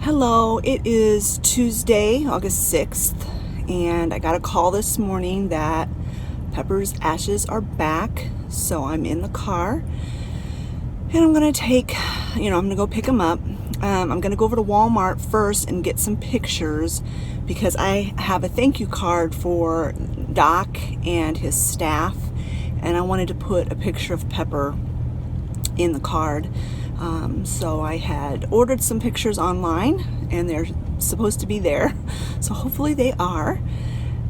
Hello, it is Tuesday, August 6th, and I got a call this morning that Pepper's ashes are back, so I'm in the car, and I'm going to I'm going to go pick them up. I'm going to go over to Walmart first and get some pictures because I have a thank you card for Doc and his staff, and I wanted to put a picture of Pepper in the card. So I had ordered some pictures online and they're supposed to be there, so hopefully they are.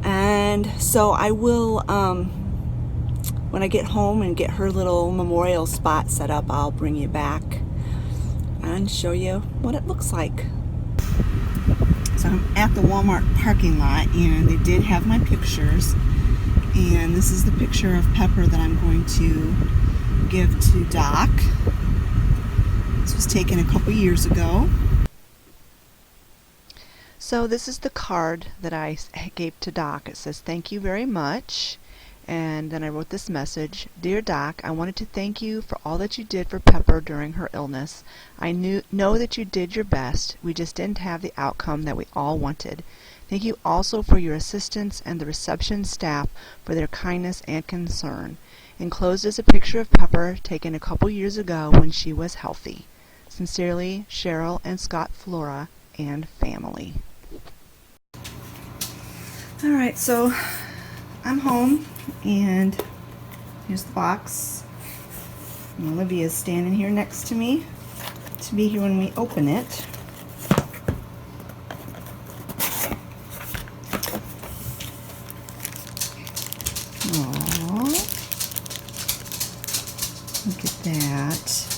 And so I will, when I get home and get her little memorial spot set up, I'll bring you back and show you what it looks like. So I'm at the Walmart parking lot and they did have my pictures, and this is the picture of Pepper that I'm going to give to Doc. This was taken a couple years ago. So this is the card that I gave to Doc. It says, "Thank you very much." And then I wrote this message: "Dear Doc, I wanted to thank you for all that you did for Pepper during her illness. I know that you did your best. We just didn't have the outcome that we all wanted. Thank you also for your assistants and the reception staff for their kindness and concern. Enclosed is a picture of Pepper taken a couple years ago when she was healthy. Sincerely, Cheryl and Scott Flora and family." Alright, so I'm home and here's the box. And Olivia's standing here next to me to be here when we open it. Aww. Look at that.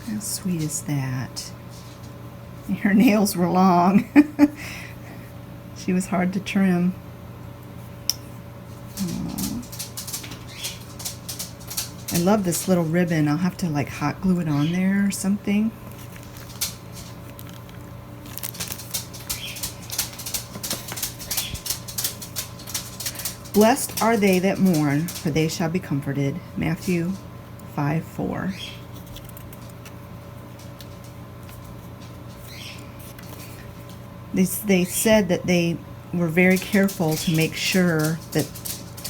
How sweet is that? Her nails were long. She was hard to trim. Aww. I love this little ribbon. I'll have to like hot glue it on there or something. Blessed are they that mourn, for they shall be comforted. Matthew 5:4. They said that they were very careful to make sure that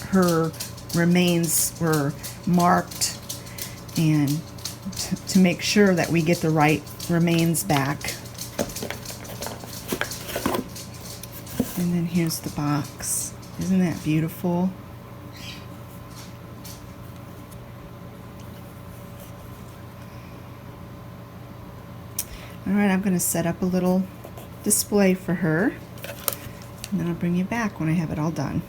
her remains were marked and to make sure that we get the right remains back. And then here's the box. Isn't that beautiful? Alright, I'm going to set up a little display for her, and then I'll bring you back when I have it all done.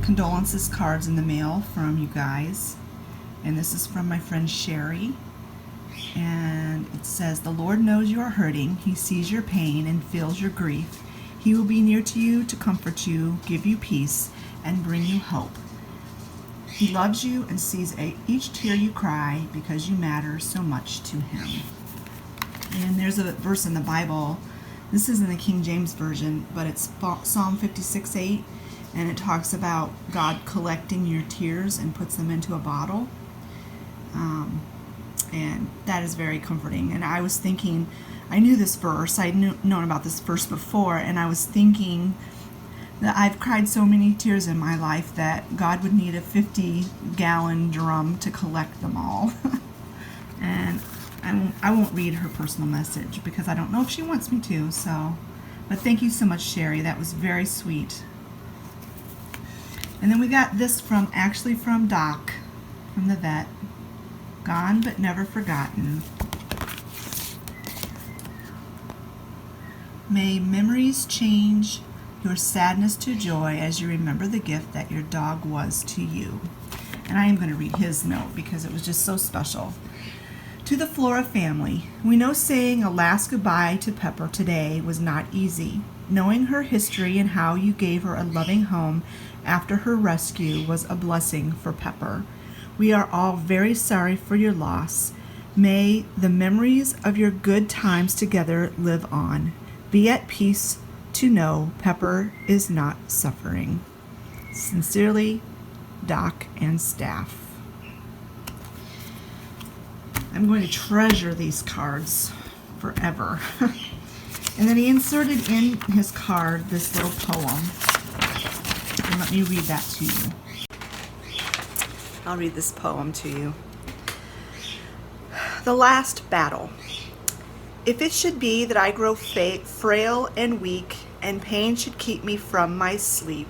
condolences cards in the mail from you guys. And this is from my friend Sherry. And it says, "The Lord knows you are hurting. He sees your pain and feels your grief. He will be near to you to comfort you, give you peace, and bring you hope. He loves you and sees each tear you cry because you matter so much to him." And there's a verse in the Bible. This is in the King James Version, but it's Psalm 56:8, and it talks about God collecting your tears and puts them into a bottle. And that is very comforting. And I was thinking, I knew this verse, I'd known about this verse before, and I was thinking that I've cried so many tears in my life that God would need a 50-gallon drum to collect them all. And I won't read her personal message because I don't know if she wants me to. But thank you so much, Sherry. That was very sweet. And then we got this from Doc, from the vet. "Gone but never forgotten. May memories change your sadness to joy as you remember the gift that your dog was to you." And I am going to read his note because it was just so special. "To the Flora family, we know saying a last goodbye to Pepper today was not easy. Knowing her history and how you gave her a loving home after her rescue was a blessing for Pepper. We are all very sorry for your loss. May the memories of your good times together live on. Be at peace to know Pepper is not suffering. Sincerely, Doc and staff." I'm going to treasure these cards forever. And then he inserted in his card this little poem. And let me read that to you. I'll read this poem to you. "The Last Battle. If it should be that I grow frail and weak, and pain should keep me from my sleep,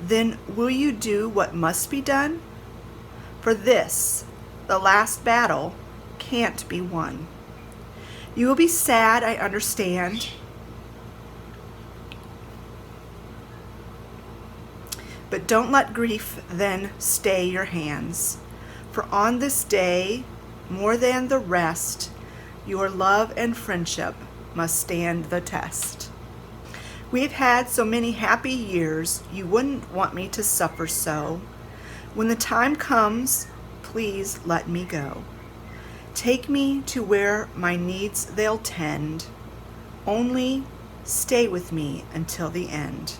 then will you do what must be done? For this, the last battle, can't be won. You will be sad, I understand. But don't let grief then stay your hands. For on this day, more than the rest, your love and friendship must stand the test. We've had so many happy years, you wouldn't want me to suffer so. When the time comes, please let me go. Take me to where my needs they'll tend. Only stay with me until the end.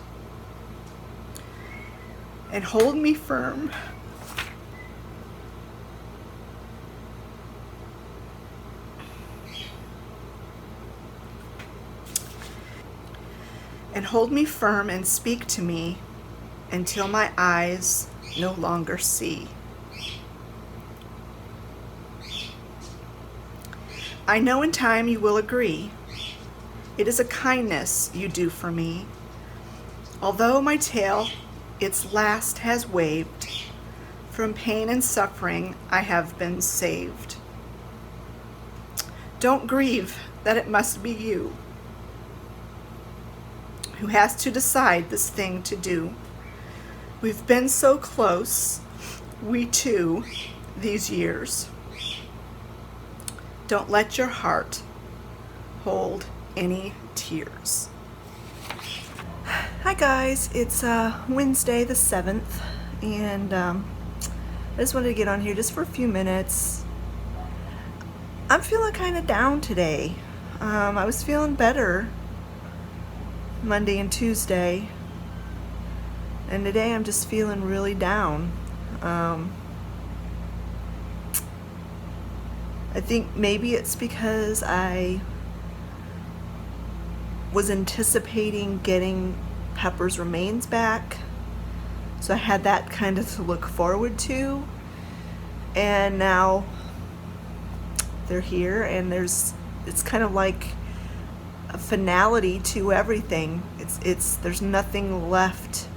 And hold me firm. And hold me firm and speak to me until my eyes no longer see. I know in time you will agree. It is a kindness you do for me. Although my tale its last has waved, from pain and suffering I have been saved. Don't grieve that it must be you who has to decide this thing to do. We've been so close, we two, these years. Don't let your heart hold any tears." Hi guys, it's Wednesday the 7th, and I just wanted to get on here just for a few minutes. I'm feeling kind of down today. I was feeling better Monday and Tuesday, and today I'm just feeling really down. I think maybe it's because I was anticipating getting Pepper's remains back, so I had that kind of to look forward to, and now they're here, and it's kind of like a finality to everything. There's nothing left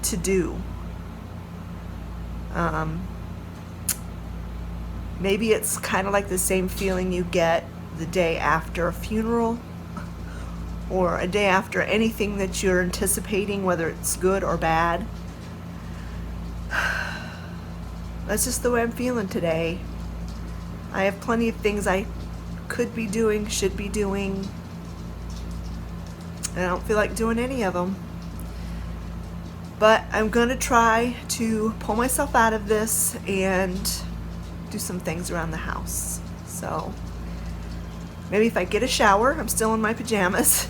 to do. Maybe it's kind of like the same feeling you get the day after a funeral, or a day after anything that you're anticipating, whether it's good or bad. That's just the way I'm feeling today. I have plenty of things I could be doing, should be doing, and I don't feel like doing any of them. But I'm going to try to pull myself out of this and do some things around the house. So maybe if I get a shower, I'm still in my pajamas.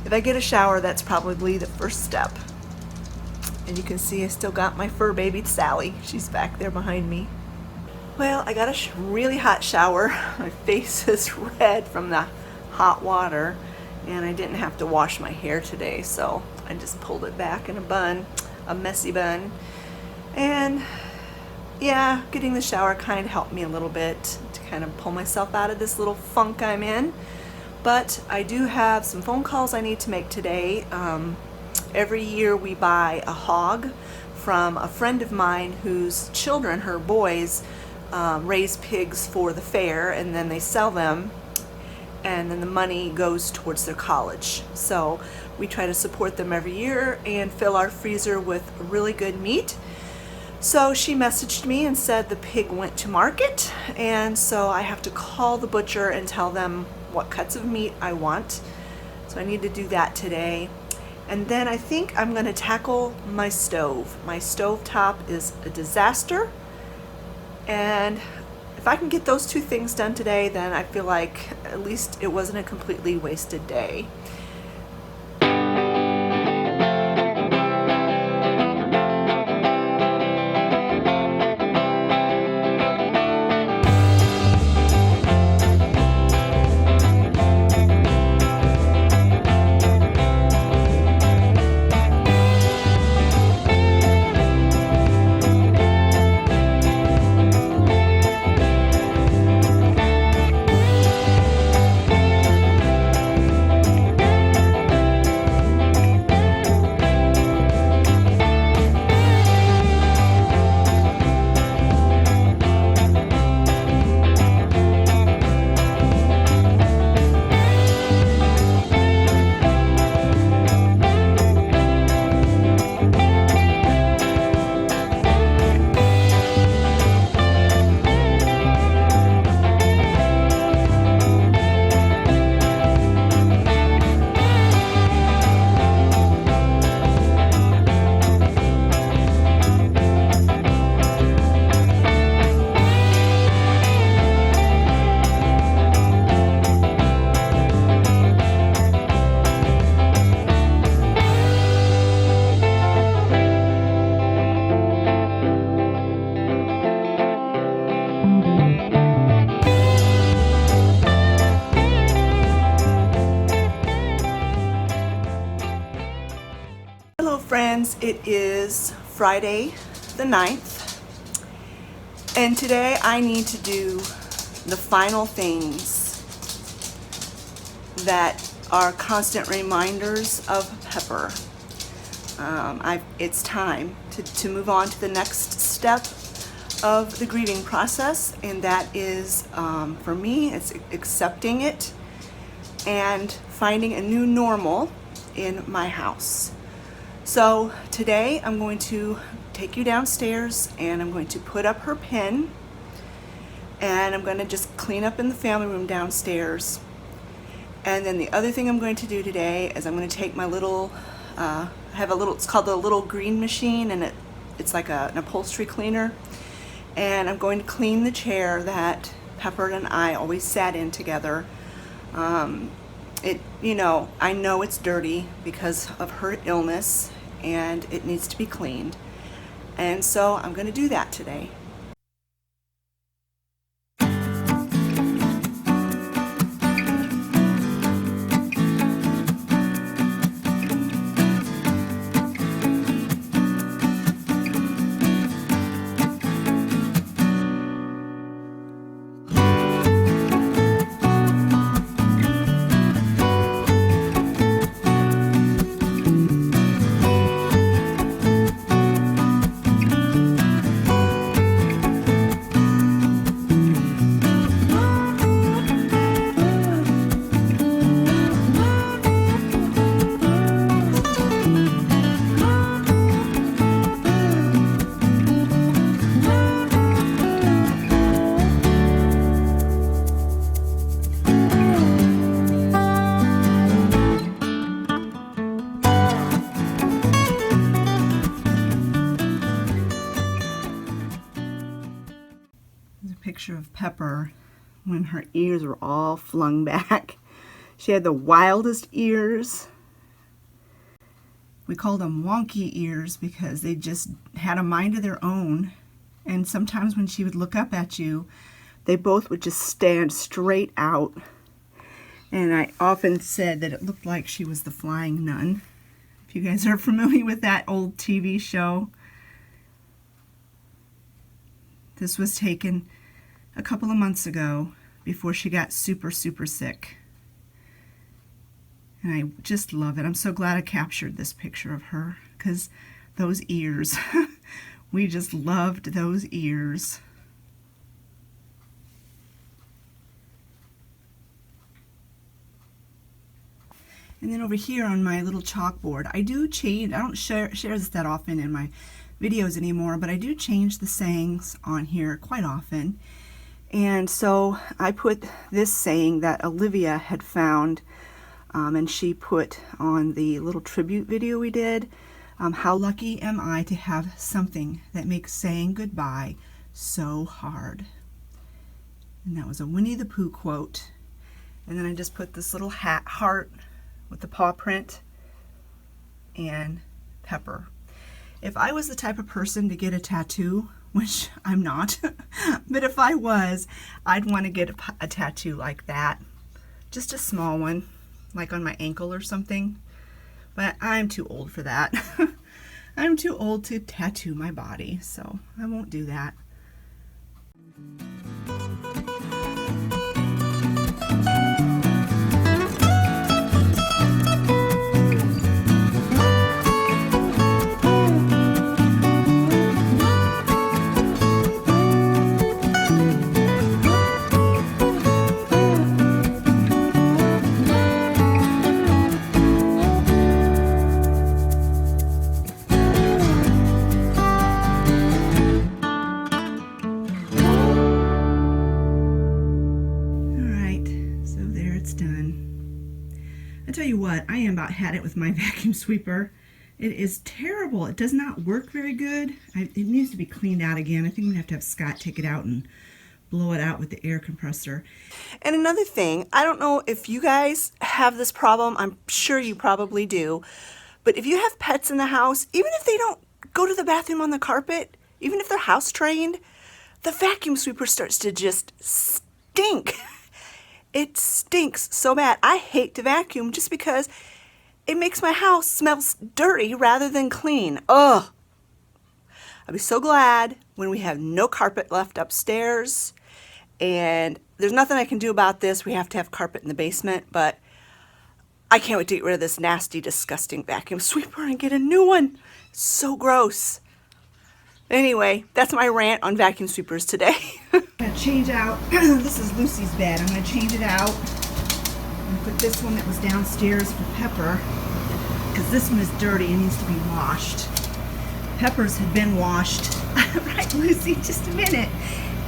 If I get a shower, that's probably the first step. And you can see I still got my fur baby Sally. She's back there behind me. Well, I got a really hot shower. My face is red from the hot water, and I didn't have to wash my hair today, so I just pulled it back in a bun, a messy bun. And yeah, getting the shower kind of helped me a little bit to kind of pull myself out of this little funk I'm in. But I do have some phone calls I need to make today. Every year we buy a hog from a friend of mine whose children, her boys, raise pigs for the fair, and then they sell them, and then the money goes towards their college. So we try to support them every year and fill our freezer with really good meat. So she messaged me and said the pig went to market, and so I have to call the butcher and tell them what cuts of meat I want. So I need to do that today. And then I think I'm going to tackle my stove. My stove top is a disaster, and if I can get those two things done today, then I feel like at least it wasn't a completely wasted day. Hello friends, it is Friday the 9th, and today I need to do the final things that are constant reminders of Pepper. It's time to move on to the next step of the grieving process, and that is, for me, it's accepting it and finding a new normal in my house. So today I'm going to take you downstairs and I'm going to put up her pin, and I'm going to just clean up in the family room downstairs. And then the other thing I'm going to do today is I'm going to take my little, I have a little, it's called the little green machine, and it's like an upholstery cleaner. And I'm going to clean the chair that Pepper and I always sat in together. I know it's dirty because of her illness, and it needs to be cleaned. And so I'm going to do that today. picture of Pepper when her ears were all flung back. She had the wildest ears. We called them wonky ears because they just had a mind of their own. And sometimes when she would look up at you, they both would just stand straight out. And I often said that it looked like she was the flying nun. If you guys are familiar with that old TV show. This was taken a couple of months ago before she got super, super sick. And I just love it. I'm so glad I captured this picture of her because those ears, we just loved those ears. And then over here on my little chalkboard, I do change, I don't share this that often in my videos anymore, but I do change the sayings on here quite often. And so I put this saying that Olivia had found, and she put on the little tribute video we did, how lucky am I to have something that makes saying goodbye so hard. And that was a Winnie the Pooh quote. And then I just put this little heart with the paw print and Pepper. If I was the type of person to get a tattoo, which I'm not, but if I was, I'd want to get a tattoo like that. Just a small one, like on my ankle or something. But I'm too old for that. I'm too old to tattoo my body, so I won't do that. I tell you what, I am about had it with my vacuum sweeper. It is terrible. It does not work very good. It needs to be cleaned out again. I think I'm going to have Scott take it out and blow it out with the air compressor. And another thing, I don't know if you guys have this problem. I'm sure you probably do. But if you have pets in the house, even if they don't go to the bathroom on the carpet, even if they're house trained, the vacuum sweeper starts to just stink. It stinks so bad. I hate to vacuum just because it makes my house smell dirty rather than clean. Ugh. I'll be so glad when we have no carpet left upstairs. And there's nothing I can do about this. We have to have carpet in the basement, but I can't wait to get rid of this nasty, disgusting vacuum sweeper and get a new one. It's so gross. Anyway, that's my rant on vacuum sweepers today. I'm going to change out, this is Lucy's bed. I'm going to change it out and put this one that was downstairs for Pepper, because this one is dirty and needs to be washed. Pepper's had been washed. Right, Lucy? Just a minute.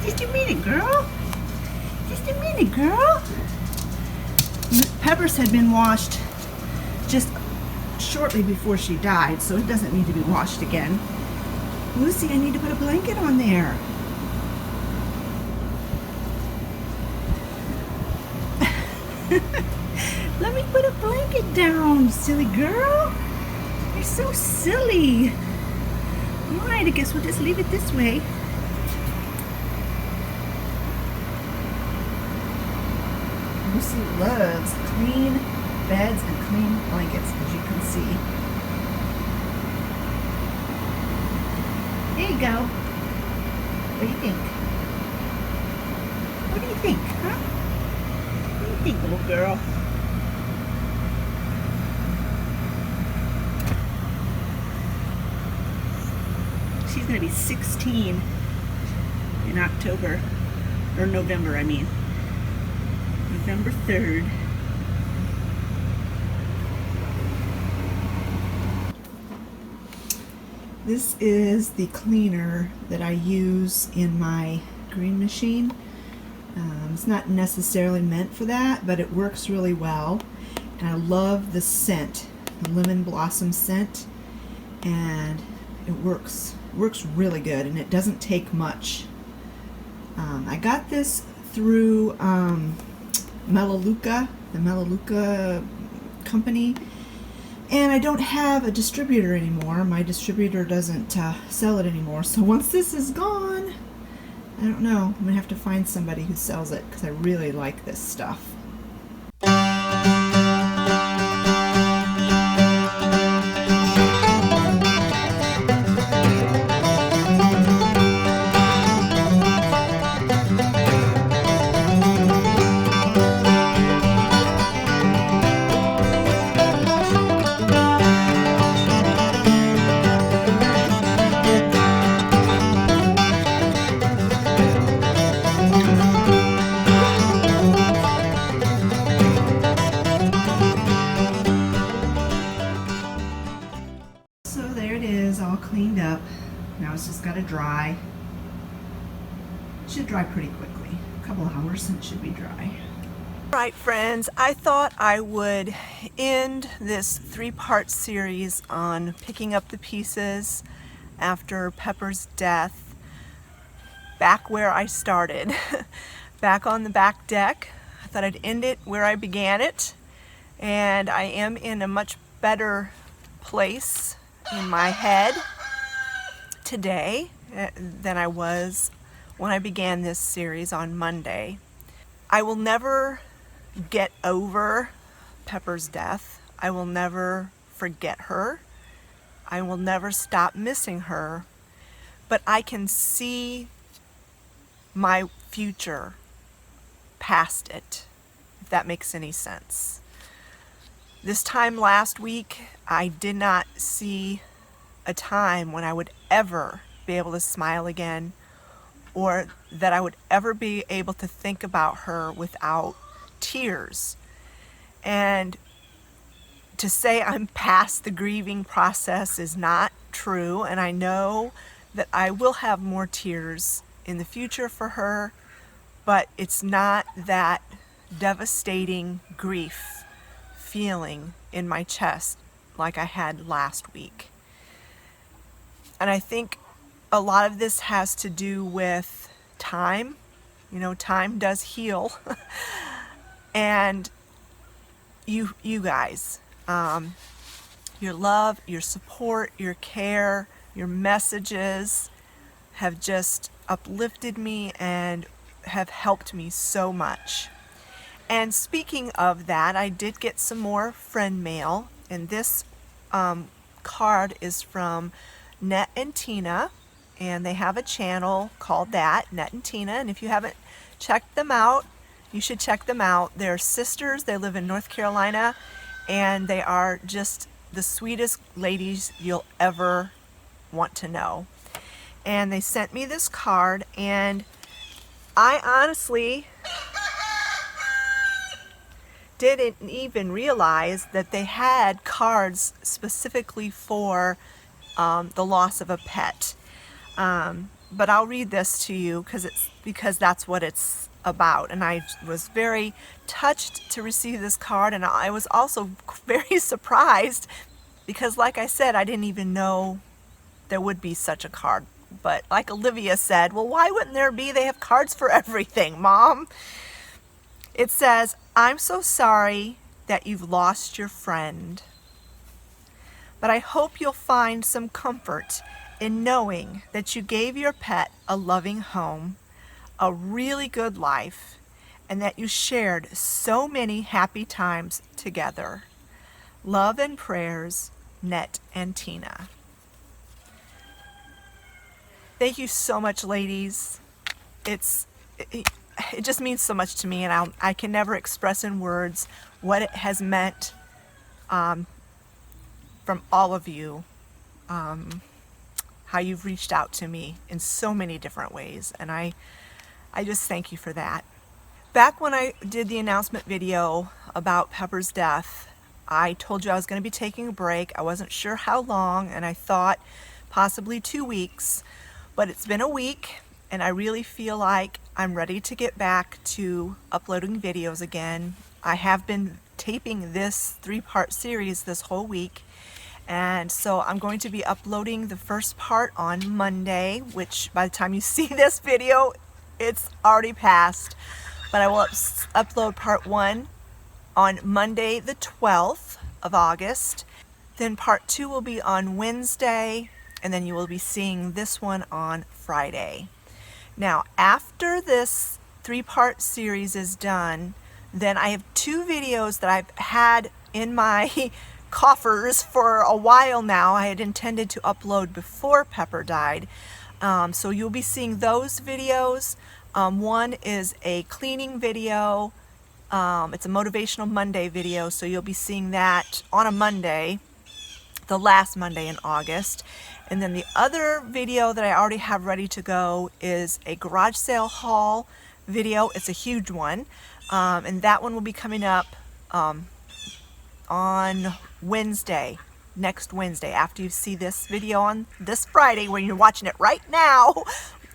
Just a minute, girl. Just a minute, girl. Pepper's had been washed just shortly before she died, so it doesn't need to be washed again. Lucy, I need to put a blanket on there. Let me put a blanket down, silly girl. You're so silly. Alright, I guess we'll just leave it this way. Lucy loves clean beds and clean blankets, as you can see. There you go. What do you think? What do you think, huh? What do you think, little girl? She's going to be 16 in October, or November, I mean. November 3rd. This is the cleaner that I use in my green machine. It's not necessarily meant for that, but it works really well. And I love the scent, the lemon blossom scent, and it works really good, and it doesn't take much. I got this through Melaleuca, the Melaleuca company, and I don't have a distributor anymore. My distributor doesn't sell it anymore. So once this is gone, I don't know. I'm gonna have to find somebody who sells it because I really like this stuff. So there it is, all cleaned up. Now it's just got to dry. It should dry pretty quickly. A couple of hours and it should be dry. All right, friends, I thought I would end this three-part series on picking up the pieces after Pepper's death back where I started, back on the back deck. I thought I'd end it where I began it, and I am in a much better place in my head today than I was when I began this series on Monday. I will never get over Pepper's death. I will never forget her. I will never stop missing her, but I can see my future past it, if that makes any sense. This time last week, I did not see a time when I would ever be able to smile again, or that I would ever be able to think about her without tears. And to say I'm past the grieving process is not true, and I know that I will have more tears in the future for her, but it's not that devastating grief feeling in my chest like I had last week. And I think a lot of this has to do with time. You know, time does heal. And you guys, your love, your support, your care, your messages have just uplifted me and have helped me so much. And speaking of that, I did get some more friend mail, and this card is from Net and Tina, and they have a channel called that, Net and Tina, and if you haven't checked them out, you should check them out. They're sisters. They live in North Carolina, and they are just the sweetest ladies you'll ever want to know. And they sent me this card, and I honestly didn't even realize that they had cards specifically for the loss of a pet. But I'll read this to you because that's what it's about. And I was very touched to receive this card, and I was also very surprised because, like I said, I didn't even know there would be such a card. But like Olivia said, well, why wouldn't there be? They have cards for everything, Mom. It says, "I'm so sorry that you've lost your friend, but I hope you'll find some comfort in knowing that you gave your pet a loving home, a really good life, and that you shared so many happy times together. Love and prayers, Net and Tina." Thank you so much, ladies. It just means so much to me, and I can never express in words what it has meant from all of you, how you've reached out to me in so many different ways, and I just thank you for that. Back when I did the announcement video about Pepper's death, I told you I was going to be taking a break. I wasn't sure how long, and I thought possibly 2 weeks, but it's been a week, and I really feel like I'm ready to get back to uploading videos again. I have been taping this 3-part series this whole week, and so I'm going to be uploading the first part on Monday, which by the time you see this video, it's already passed. But I will upload part 1 on Monday the 12th of August. Then part 2 will be on Wednesday, and then you will be seeing this one on Friday. Now, after this 3-part series is done, then I have 2 videos that I've had in my coffers for a while now. I had intended to upload before Pepper died. So you'll be seeing those videos. One is a cleaning video. It's a Motivational Monday video, so you'll be seeing that on a Monday, the last Monday in August. And then the other video that I already have ready to go is a garage sale haul video. It's a huge one, and that one will be coming up on Wednesday, next Wednesday. After you see this video on this Friday, when you're watching it right now,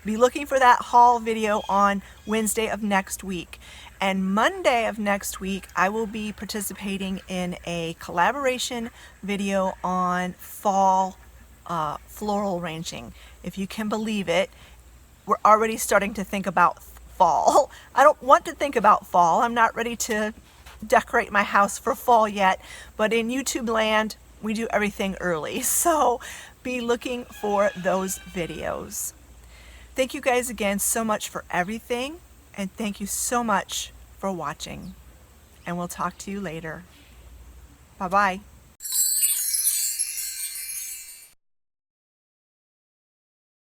be looking for that haul video on Wednesday of next week. And Monday of next week, I will be participating in a collaboration video on fall floral arranging. If you can believe it, we're already starting to think about fall. I don't want to think about fall. I'm not ready to decorate my house for fall yet, but in YouTube land, we do everything early. So be looking for those videos. Thank you guys again so much for everything, and thank you so much for watching. And we'll talk to you later. Bye-bye.